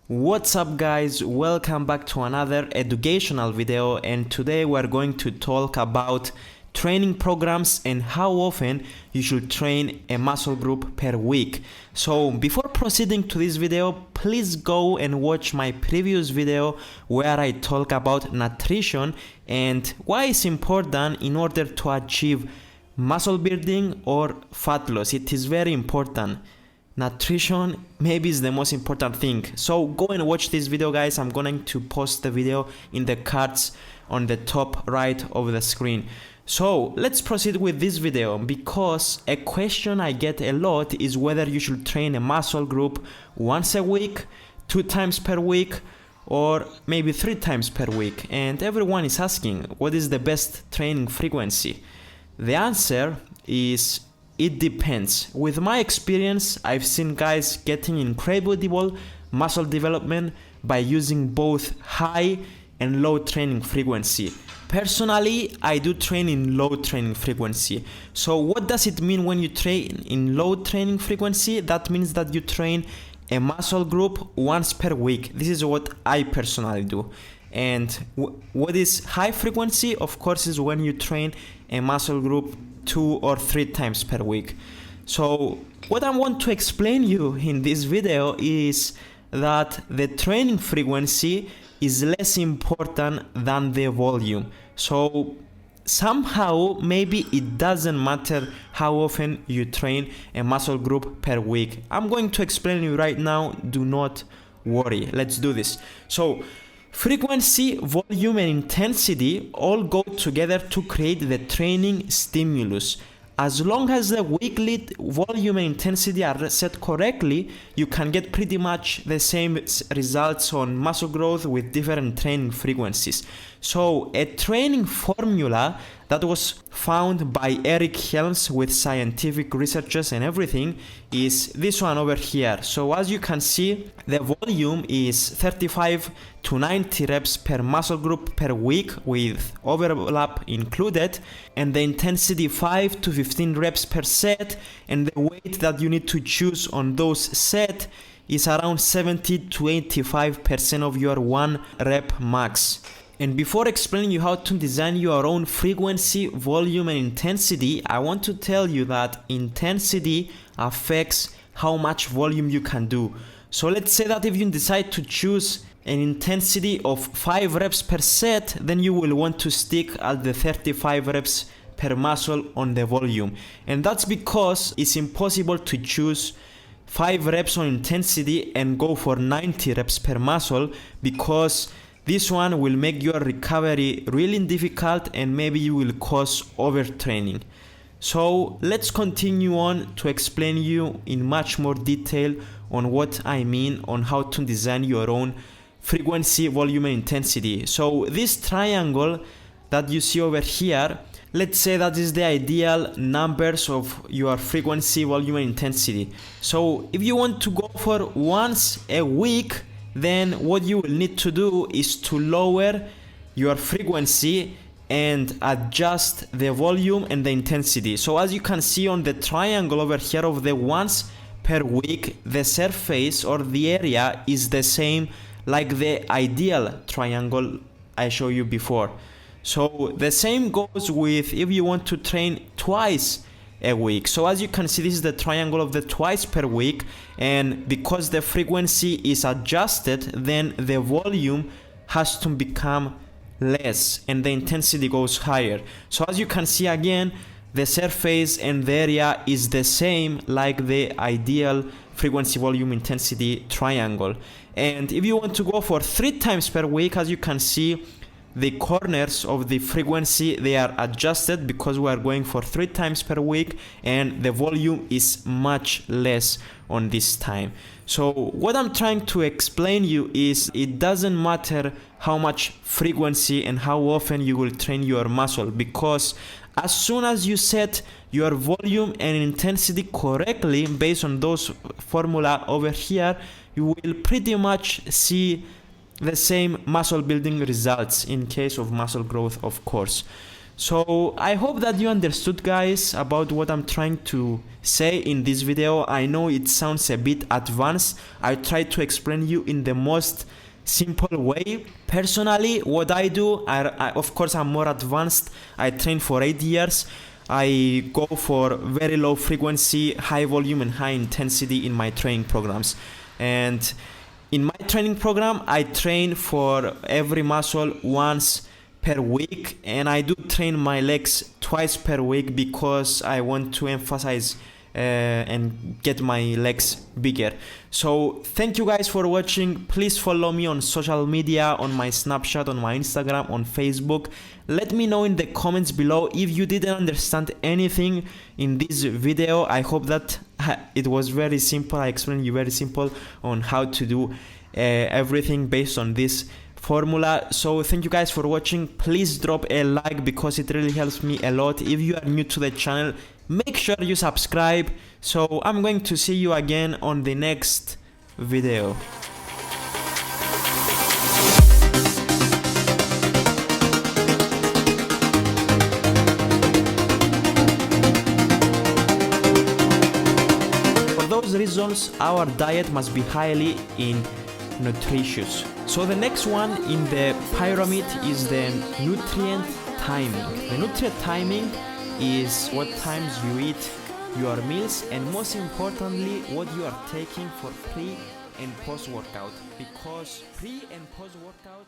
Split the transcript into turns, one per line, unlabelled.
What's up guys, welcome back to another educational video, and today we're going to talk about training programs and how often you should train a muscle group per week. So before proceeding to this video, please go and watch my previous video where I talk about nutrition and why it's important in order to achieve muscle building or fat loss. It is very important. Nutrition maybe is the most important thing. So go and watch this video guys. I'm going to post the video in the cards on the top right of the screen. So let's proceed with this video, because a question I get a lot is whether you should train a muscle group once a week, 2 times per week, or maybe 3 times per week. And everyone is asking, what is the best training frequency? The answer is it depends. With my experience, I've seen guys getting incredible muscle development by using both high and low training frequency. Personally, I do train in low training frequency. So what does it mean when you train in low training frequency? That means that you train a muscle group once per week. This is what I personally do. And what is high frequency? Of course, is when you train a muscle group 2 or 3 times per week. So what I want to explain you in this video is that the training frequency is less important than the volume. So somehow maybe it doesn't matter how often you train a muscle group per week. I'm going to explain you right now. Do not worry. Let's do this. So frequency, volume, and intensity all go together to create the training stimulus. As long as the weekly volume and intensity are set correctly, you can get pretty much the same results on muscle growth with different training frequencies. So a training formula that was found by Eric Helms with scientific researchers and everything is this one over here. So as you can see, the volume is 35 to 90 reps per muscle group per week with overlap included, and the intensity 5 to 15 reps per set, and the weight that you need to choose on those sets is around 70 to 85% of your 1 rep max. And before explaining you how to design your own frequency, volume, and intensity, I want to tell you that intensity affects how much volume you can do. So let's say that if you decide to choose an intensity of 5 reps per set, then you will want to stick at the 35 reps per muscle on the volume. And that's because it's impossible to choose 5 reps on intensity and go for 90 reps per muscle, because this one will make your recovery really difficult and maybe you will cause overtraining. So let's continue on to explain you in much more detail on what I mean on how to design your own frequency, volume, and intensity. So this triangle that you see over here, let's say that is the ideal numbers of your frequency, volume, and intensity. So if you want to go for once a week, then what you will need to do is to lower your frequency and adjust the volume and the intensity. So as you can see on the triangle over here of the once per week, the surface or the area is the same like the ideal triangle I showed you before. So the same goes with if you want to train twice a week. So as you can see, this is the triangle of the twice per week, and because the frequency is adjusted, then the volume has to become less and the intensity goes higher. So as you can see again, the surface and the area is the same like the ideal frequency, volume, intensity triangle. And if you want to go for 3 times per week, as you can see, the corners of the frequency, they are adjusted because we are going for 3 times per week, and the volume is much less on this time. So what I'm trying to explain you is it doesn't matter how much frequency and how often you will train your muscle, because as soon as you set your volume and intensity correctly based on those formula over here, you will pretty much see the same muscle building results in case of muscle growth, of course. So I hope that you understood, guys, about what I'm trying to say in this video. I know it sounds a bit advanced. I try to explain you in the most simple way. Personally, what I do, of course I'm more advanced. I train for 8 years. I go for very low frequency, high volume and high intensity in my training programs. And in my training program, I train for every muscle once per week, and I do train my legs twice per week because I want to emphasize and get my legs bigger. So thank you guys for watching. Please follow me on social media, on my Snapchat, on my Instagram, on Facebook. Let me know in the comments below if you didn't understand anything in this video. I hope that it was very simple. I explained you very simple on how to do everything based on this formula. So thank you guys for watching. Please drop a like because it really helps me a lot. If you are new to the channel, make sure you subscribe. So I'm going to see you again on the next video. For those reasons, our diet must be highly nutritious. So the next one in the pyramid is the nutrient timing. The nutrient timing is what times you eat your meals, and most importantly what you are taking for pre and post workout, because pre and post workout